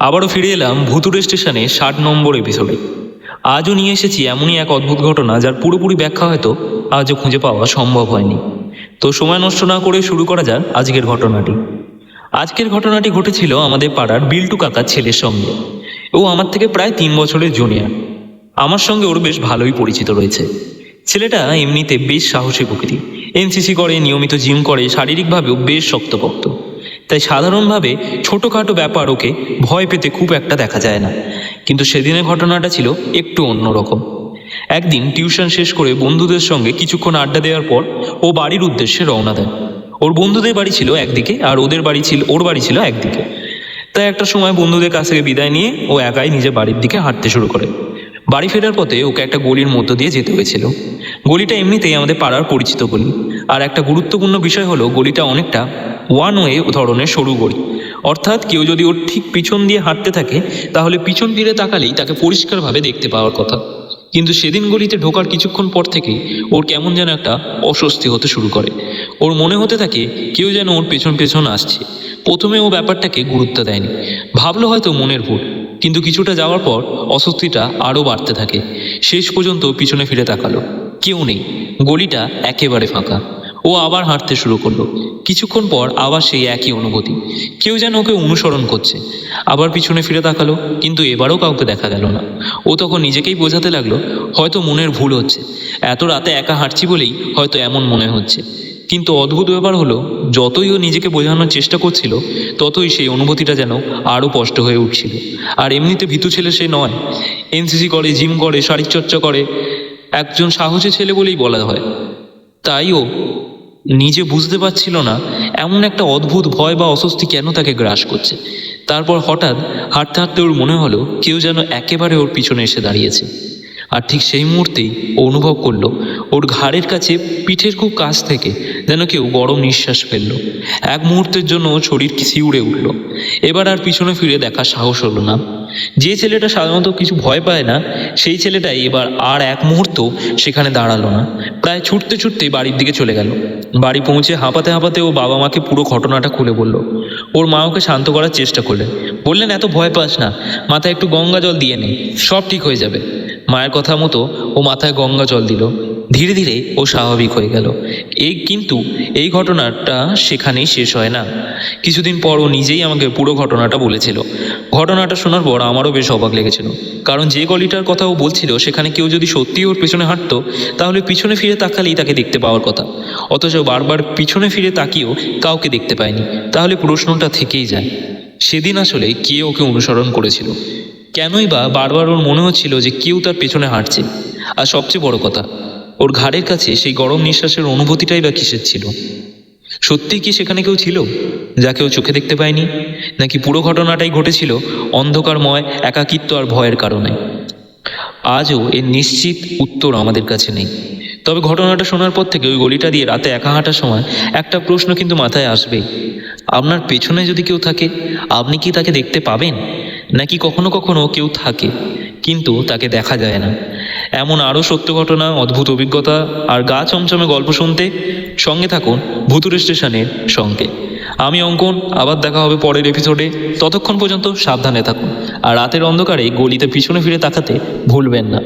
আবারও ফিরে এলাম ভুতুড়ে স্টেশনে 60 নম্বর এপিসোডে। আজও নিয়ে এসেছি এমনই এক অদ্ভুত ঘটনা যার পুরোপুরি ব্যাখ্যা হয়তো আজও খুঁজে পাওয়া সম্ভব হয়নি। তো সময় নষ্ট না করে শুরু করা যাক আজকের ঘটনাটি। আজকের ঘটনাটি ঘটেছিল আমাদের পাড়ার বিল্টু কাকার ছেলের সঙ্গে। ও আমার থেকে প্রায় 3 বছরের জুনিয়র। আমার সঙ্গে ওর বেশ ভালোই পরিচিত রয়েছে। ছেলেটা এমনিতে বেশ সাহসী প্রকৃতি, এনসিসি করে, নিয়মিত জিম করে, শারীরিকভাবেও বেশ শক্তপোক্ত। তাই সাধারণভাবে ছোটোখাটো ব্যাপার ওকে ভয় পেতে খুব একটা দেখা যায় না। কিন্তু সেদিনের ঘটনাটা ছিল একটু অন্যরকম। একদিন টিউশন শেষ করে বন্ধুদের সঙ্গে কিছুক্ষণ আড্ডা দেওয়ার পর ও বাড়ির উদ্দেশ্যে রওনা দেয়। ওর বন্ধুদের বাড়ি ছিল একদিকে আর ওর বাড়ি ছিল একদিকে। তাই একটা সময় বন্ধুদের কাছ থেকে বিদায় নিয়ে ও একাই নিজের বাড়ির দিকে হাঁটতে শুরু করে। বাড়ি ফেরার পথে ওকে একটা গলির মধ্য দিয়ে যেতে হয়েছিল। গলিটা এমনিতেই আমাদের পাড়ার পরিচিত গলি। আর একটা গুরুত্বপূর্ণ বিষয় হলো গলিটা অনেকটা ওয়ান ওয়ে ধরনের সরু গলি। অর্থাৎ কেউ যদি ওর ঠিক পিছন দিয়ে হাঁটতে থাকে তাহলে পিছন ফিরে তাকালেই তাকে পরিষ্কারভাবে দেখতে পাওয়ার কথা। কিন্তু সেদিন গলিতে ঢোকার কিছুক্ষণ পর থেকেই ওর কেমন যেন একটা অস্বস্তি হতে শুরু করে। ওর মনে হতে থাকে কেউ যেন ওর পেছন পেছন আসছে। প্রথমে ও ব্যাপারটাকে গুরুত্ব দেয়নি, ভাবলো হয়তো মনের ভুল। কিন্তু কিছুটা যাওয়ার পর অস্বস্তিটা আরও বাড়তে থাকে। শেষ পর্যন্ত পিছনে ফিরে তাকালো, কেউ নেই, গলিটা একেবারে ফাঁকা। ও আবার হাঁটতে শুরু করলো। কিছুক্ষণ পর আবার সেই একই অনুভূতি, কেউ যেন ওকে অনুসরণ করছে। আবার পিছনে ফিরে তাকালো, কিন্তু এবারও কাউকে দেখা গেল না। ও তখন নিজেকেই বোঝাতে লাগলো হয়তো মনের ভুল হচ্ছে, এত রাতে একা হাঁটছি বলেই হয়তো এমন মনে হচ্ছে। কিন্তু অদ্ভুত ব্যাপার হলো, যতই ও নিজেকে বোঝানোর চেষ্টা করছিল ততই সেই অনুভূতিটা যেন আরও স্পষ্ট হয়ে উঠছিল। আর এমনিতে ভীতু ছেলে সে নয়, এনসিসি করে, জিম করে, শারীরচর্চা করে, একজন সাহসী ছেলে বলেই বলা হয়। তাই ও নিজে বুঝতে পারছিল না এমন একটা অদ্ভুত ভয় বা অস্বস্তি কেন তাকে গ্রাস করছে। তারপর হঠাৎ হাঁটতে হাঁটতে ওর মনে হলো কেউ যেন একেবারে ওর পিছনে এসে দাঁড়িয়েছে। আর ঠিক সেই মুহূর্তেই ও অনুভব করলো ওর ঘাড়ের কাছে, পিঠের খুব কাছ থেকে যেন কেউ গরম নিঃশ্বাস ফেললো। এক মুহূর্তের জন্য ওর শরীর শিউরে উঠল। এবার আর পিছনে ফিরে দেখার সাহস হলো না। যে ছেলেটা সাধারণত কিছু ভয় পায় না, সেই ছেলেটাই এবার আর এক মুহূর্ত সেখানে দাঁড়ালো না। প্রায় ছুটতে ছুটতে বাড়ির দিকে চলে গেল। বাড়ি পৌঁছে হাঁপাতে হাঁপাতে ও বাবা মাকে পুরো ঘটনাটা খুলে বলল। ওর মা ওকে শান্ত করার চেষ্টা বললেন এত ভয় পাস না, মাথায় একটু গঙ্গা জল দিয়ে নে, সব ঠিক হয়ে যাবে। মায়ের কথা মতো ও মাথায় গঙ্গা জল দিল। ধীরে ধীরে ও স্বাভাবিক হয়ে গেল। কিন্তু এই ঘটনাটা সেখানেই শেষ হয় না। কিছুদিন পর ও নিজেই আমাকে পুরো ঘটনাটা বলেছিল। ঘটনাটা শোনার পর আমারও বেশ অবাক লেগেছিল, কারণ যে গলিটার কথা ও বলছিল সেখানে কেউ যদি সত্যিই ওর পেছনে হাঁটতো তাহলে পিছনে ফিরে তাকালেই তাকে দেখতে পাওয়ার কথা। অথচ বারবার পিছনে ফিরে তাকিয়েও কাউকে দেখতে পায়নি। তাহলে প্রশ্নটা থেকেই যায়, সেদিন আসলে কে ওকে অনুসরণ করেছিল? কেনই বা বারবার ওর মনে হচ্ছিল যে কেউ তার পেছনে হাঁটছে? আর সবচেয়ে বড় কথা, ওর ঘাড়ের কাছে সেই গরম নিঃশ্বাসের অনুভূতিটাই বা কিসের ছিল? সত্যিই কি সেখানে কেউ ছিল যাকে ও চোখে দেখতে পায়নি? নাকি পুরো ঘটনাটাই ঘটেছিল অন্ধকারময় একাকিত্ব আর ভয়ের কারণে? আজও এর নিশ্চিত উত্তর আমাদের কাছে নেই। তবে ঘটনাটা শোনার পর থেকে ওই গলিটা দিয়ে রাতে একা হাঁটার সময় একটা প্রশ্ন কিন্তু মাথায় আসবেই। আপনার পেছনে যদি কেউ থাকে, আপনি কি তাকে দেখতে পাবেন? নাকি কখনো কখনো কেউ থাকে কিন্তু তাকে দেখা যায় না? এমন আরও সত্য ঘটনা, অদ্ভুত অভিজ্ঞতা আর গা চমচমে গল্প শুনতে সঙ্গে থাকুন ভুতুড়ে স্টেশনের সঙ্গে। আমি অঙ্কন, আবার দেখা হবে পরের এপিসোডে। ততক্ষণ পর্যন্ত সাবধানে থাকুন আর রাতের অন্ধকারে গলিতে পিছনে ফিরে তাকাতে ভুলবেন না।